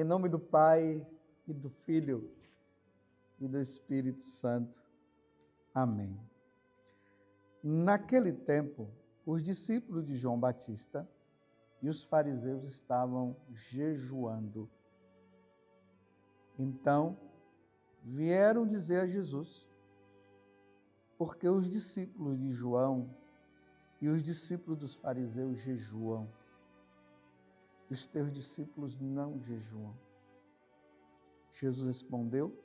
nome do Pai, e do Filho, e do Espírito Santo. Amém. Naquele tempo, os discípulos de João Batista e os fariseus estavam jejuando. Então, vieram dizer a Jesus: por que os discípulos de João e os discípulos dos fariseus jejuam, e os teus discípulos não jejuam? Jesus respondeu: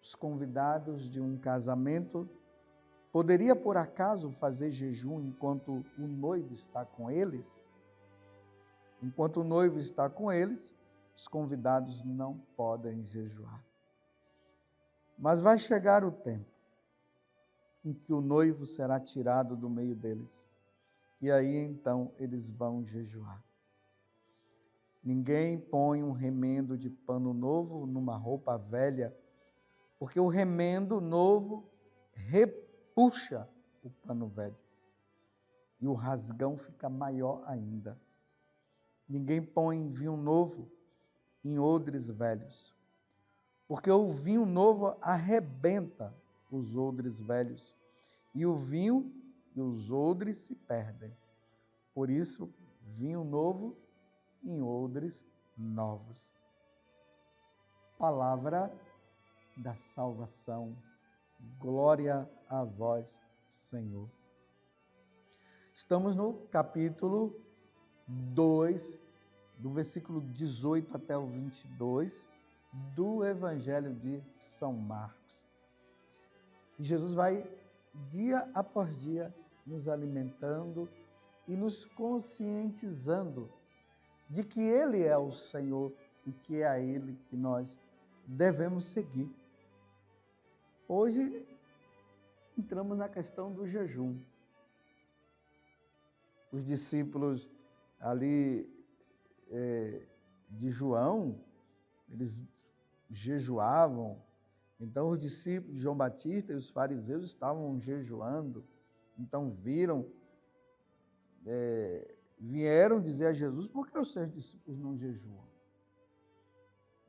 os convidados de um casamento poderia por acaso fazer jejum enquanto o noivo está com eles? Enquanto o noivo está com eles, os convidados não podem jejuar. Mas vai chegar o tempo em que o noivo será tirado do meio deles, e aí então eles vão jejuar. Ninguém põe um remendo de pano novo numa roupa velha, porque o remendo novo repuxa o pano velho e o rasgão fica maior ainda. Ninguém põe vinho novo em odres velhos, porque o vinho novo arrebenta os odres velhos e o vinho e os odres se perdem. Por isso, vinho novo em odres novos. Palavra da salvação. Glória a vós, Senhor. Estamos no capítulo 2, do versículo 18 até o 22, do Evangelho de São Marcos. E Jesus vai, dia após dia, nos alimentando e nos conscientizando de que Ele é o Senhor e que é a Ele que nós devemos seguir. Hoje, entramos na questão do jejum. Os discípulos ali de João, eles jejuavam. Então, os discípulos de João Batista e os fariseus estavam jejuando. Então, vieram dizer a Jesus: por que os seus discípulos não jejuam?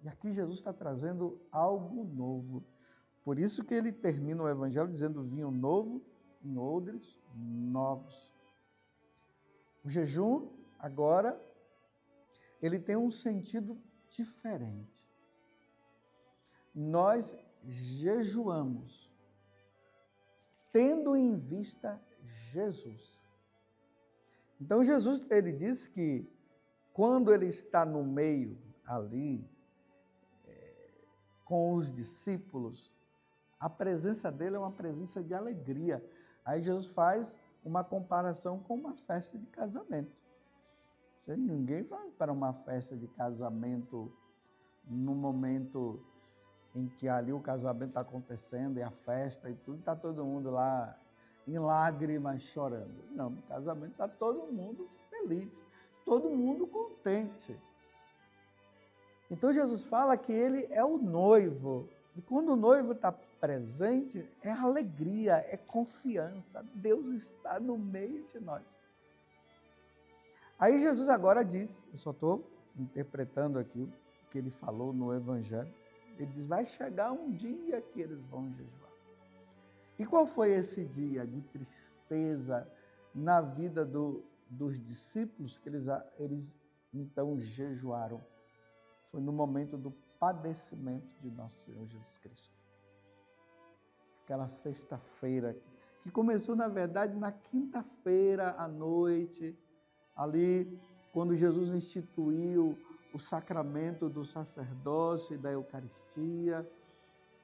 E aqui Jesus está trazendo algo novo. Por isso que ele termina o Evangelho dizendo: vinho novo em odres novos. O jejum, agora, ele tem um sentido diferente. Nós jejuamos tendo em vista Jesus. Então Jesus, ele diz que quando ele está no meio ali, com os discípulos, a presença dele é uma presença de alegria. Aí Jesus faz uma comparação com uma festa de casamento. Ninguém vai para uma festa de casamento no momento em que ali o casamento está acontecendo e a festa e tudo, está todo mundo lá em lágrimas chorando. Não, no casamento está todo mundo feliz, todo mundo contente. Então Jesus fala que ele é o noivo. E quando o noivo está presente, é alegria, é confiança. Deus está no meio de nós. Aí Jesus agora diz, eu só estou interpretando aqui o que ele falou no Evangelho. Ele diz: vai chegar um dia que eles vão jejuar. E qual foi esse dia de tristeza na vida dos discípulos que eles então jejuaram? Foi no momento do padecimento de nosso Senhor Jesus Cristo. Aquela sexta-feira, que começou, na verdade, na quinta-feira à noite, ali, quando Jesus instituiu o sacramento do sacerdócio e da Eucaristia.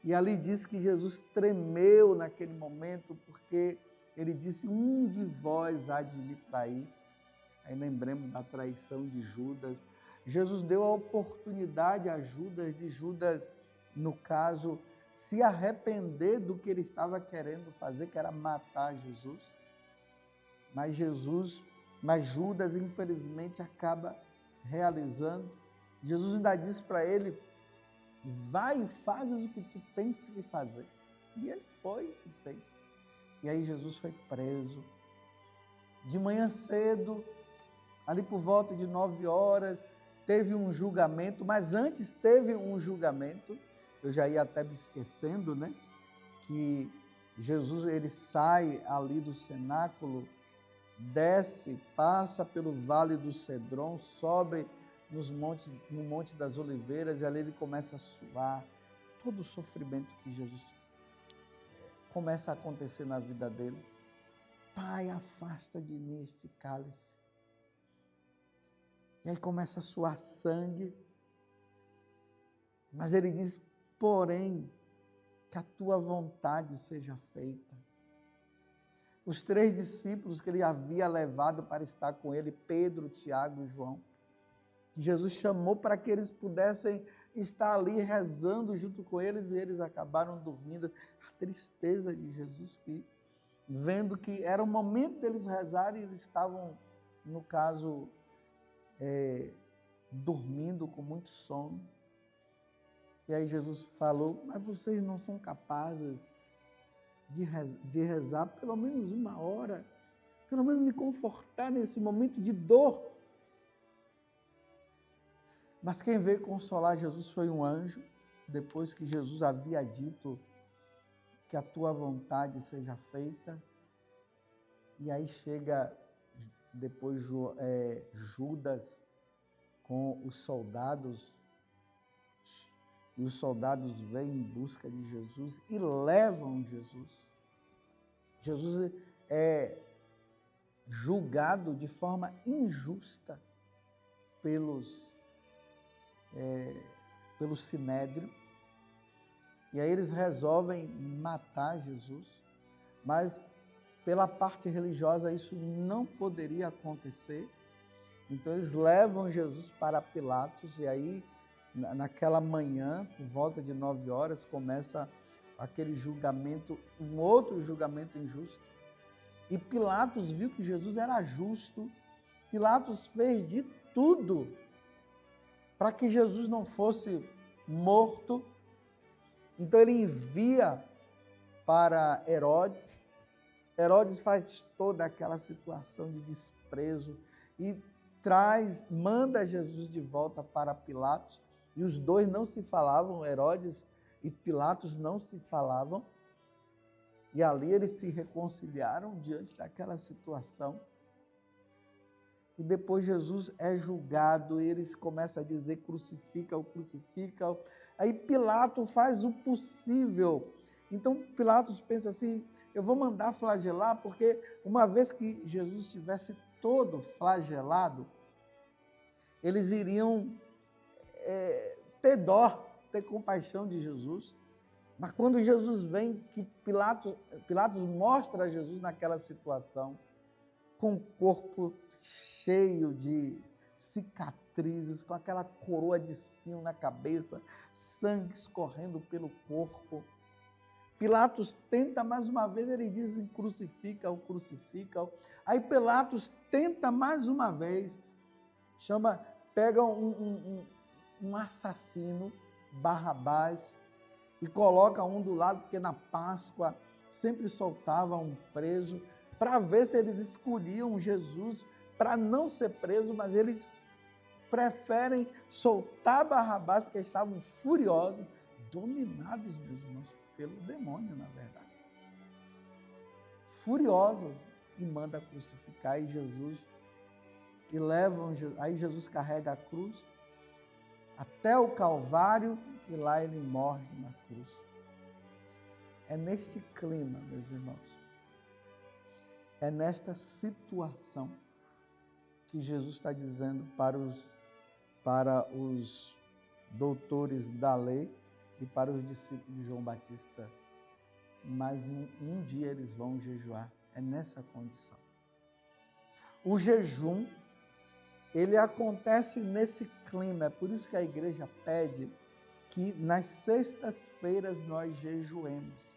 E ali diz que Jesus tremeu naquele momento, porque ele disse: um de vós há de me trair. Aí lembremos da traição de Judas. Jesus deu a oportunidade a Judas, no caso, se arrepender do que ele estava querendo fazer, que era matar Jesus. Mas Judas, infelizmente, acaba realizando. Jesus ainda disse para ele: vai e fazes o que tu tens que fazer. E ele foi e fez. E aí Jesus foi preso. De manhã cedo, ali por volta de 9 horas, teve um julgamento, mas antes teve um julgamento, eu já ia até me esquecendo, né? Que Jesus, ele sai ali do cenáculo, desce, passa pelo Vale do Cedron, sobe no Monte das Oliveiras, e ali ele começa a suar. Todo o sofrimento que Jesus começa a acontecer na vida dele. Pai, afasta de mim este cálice. E aí começa a suar sangue. Mas ele diz, porém, que a tua vontade seja feita. Os 3 discípulos que ele havia levado para estar com ele, Pedro, Tiago e João, Jesus chamou para que eles pudessem estar ali rezando junto com eles, e eles acabaram dormindo. A tristeza de Jesus, que vendo que era o momento deles rezarem, eles estavam, no caso, dormindo com muito sono. E aí Jesus falou, mas vocês não são capazes de rezar pelo menos 1 hora, pelo menos me confortar nesse momento de dor. Mas quem veio consolar Jesus foi um anjo, depois que Jesus havia dito que a tua vontade seja feita. E aí chega depois Judas com os soldados, e os soldados vêm em busca de Jesus e levam Jesus. Jesus é julgado de forma injusta pelo Sinédrio, e aí eles resolvem matar Jesus, mas pela parte religiosa isso não poderia acontecer. Então eles levam Jesus para Pilatos, e aí naquela manhã, por volta de 9 horas, começa aquele julgamento, um outro julgamento injusto. E Pilatos viu que Jesus era justo. Pilatos fez de tudo para que Jesus não fosse morto. Então ele envia para Herodes. Herodes faz toda aquela situação de desprezo e manda Jesus de volta para Pilatos. E os dois não se falavam, Herodes e Pilatos não se falavam. E ali eles se reconciliaram diante daquela situação. E depois Jesus é julgado, e eles começam a dizer, crucifica-o, crucifica-o. Aí Pilatos faz o possível. Então Pilatos pensa assim, eu vou mandar flagelar, porque uma vez que Jesus estivesse todo flagelado, eles iriam ter dó, ter compaixão de Jesus. Mas quando Jesus vem, que Pilatos mostra a Jesus naquela situação, com o corpo cheio de cicatrizes, com aquela coroa de espinho na cabeça, sangue escorrendo pelo corpo. Pilatos tenta mais uma vez, ele diz, crucifica-o, crucifica-o. Aí Pilatos tenta mais uma vez, pega um assassino, Barrabás, e coloca um do lado, porque na Páscoa sempre soltava um preso, para ver se eles escolhiam Jesus para não ser preso, mas eles preferem soltar Barrabás, porque estavam furiosos, dominados, meus irmãos, pelo demônio, na verdade. Furiosos, e manda crucificar Jesus, e levam, aí Jesus carrega a cruz até o Calvário, e lá ele morre na cruz. É neste clima, meus irmãos, é nesta situação que Jesus está dizendo para os doutores da lei e para os discípulos de João Batista, mas um dia eles vão jejuar. É nessa condição. O jejum, ele acontece nesse clima, é por isso que a igreja pede que nas sextas-feiras nós jejuemos,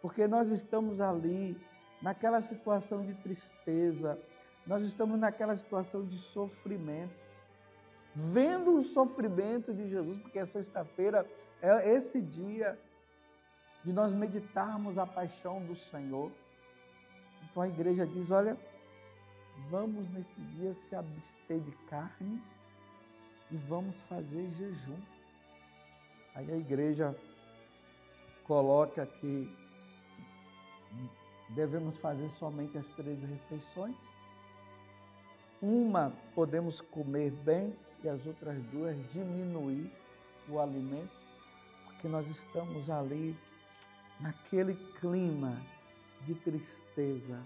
porque nós estamos ali naquela situação de tristeza, nós estamos naquela situação de sofrimento, vendo o sofrimento de Jesus, porque a sexta-feira é esse dia de nós meditarmos a paixão do Senhor. Então a igreja diz, olha, vamos nesse dia se abster de carne, e vamos fazer jejum. Aí a igreja coloca que devemos fazer somente as 3 refeições. Uma podemos comer bem e as outras 2 diminuir o alimento, porque nós estamos ali naquele clima de tristeza,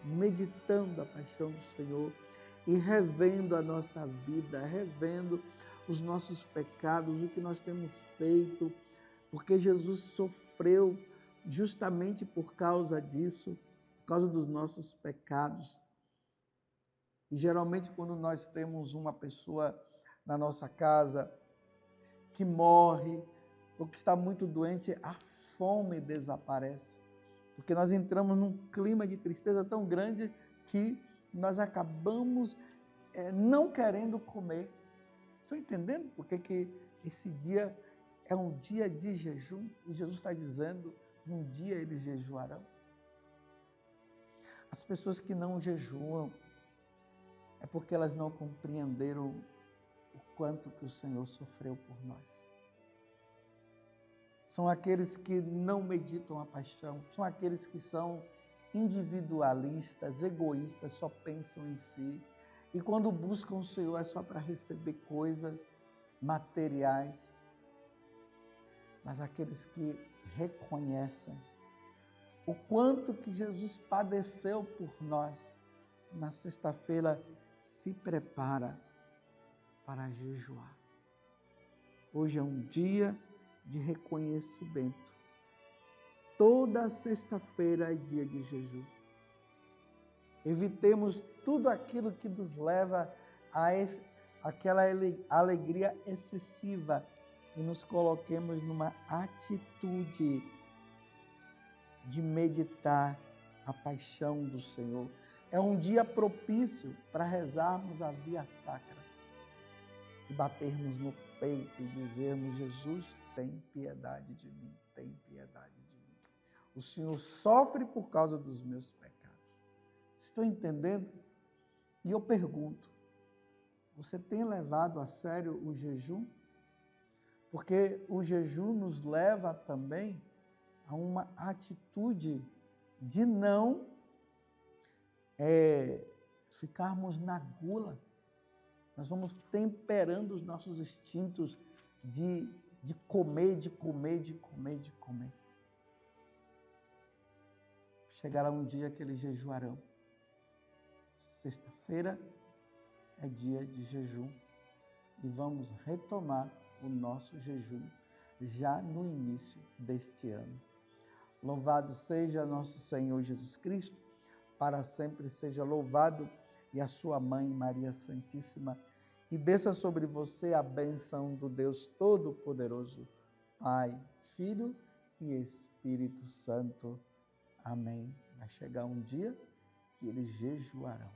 meditando a paixão do Senhor e revendo a nossa vida, revendo os nossos pecados, o que nós temos feito, porque Jesus sofreu justamente por causa disso, por causa dos nossos pecados. E geralmente quando nós temos uma pessoa na nossa casa que morre ou que está muito doente, a fome desaparece. Porque nós entramos num clima de tristeza tão grande que nós acabamos não querendo comer. Estão entendendo por que esse dia é um dia de jejum? E Jesus está dizendo, um dia eles jejuarão. As pessoas que não jejuam é porque elas não compreenderam o quanto que o Senhor sofreu por nós. São aqueles que não meditam a paixão, são aqueles que são individualistas, egoístas, só pensam em si. E quando buscam o Senhor é só para receber coisas materiais. Mas aqueles que reconhecem o quanto que Jesus padeceu por nós, na sexta-feira se prepara para jejuar. Hoje é um dia de reconhecimento. Toda sexta-feira é dia de jejum. Evitemos tudo aquilo que nos leva a aquela alegria excessiva e nos coloquemos numa atitude de meditar a paixão do Senhor. É um dia propício para rezarmos a via sacra e batermos no peito e dizermos: Jesus, tem piedade de mim, tem piedade de mim. O Senhor sofre por causa dos meus pecados. Estão entendendo? E eu pergunto, você tem levado a sério o jejum? Porque o jejum nos leva também a uma atitude de não ficarmos na gula. Nós vamos temperando os nossos instintos de comer. Chegará um dia que eles jejuarão. Sexta-feira é dia de jejum e vamos retomar o nosso jejum já no início deste ano. Louvado seja nosso Senhor Jesus Cristo, para sempre seja louvado, e a sua mãe Maria Santíssima, e desça sobre você a bênção do Deus Todo-Poderoso, Pai, Filho e Espírito Santo. Amém. Vai chegar um dia que eles jejuarão.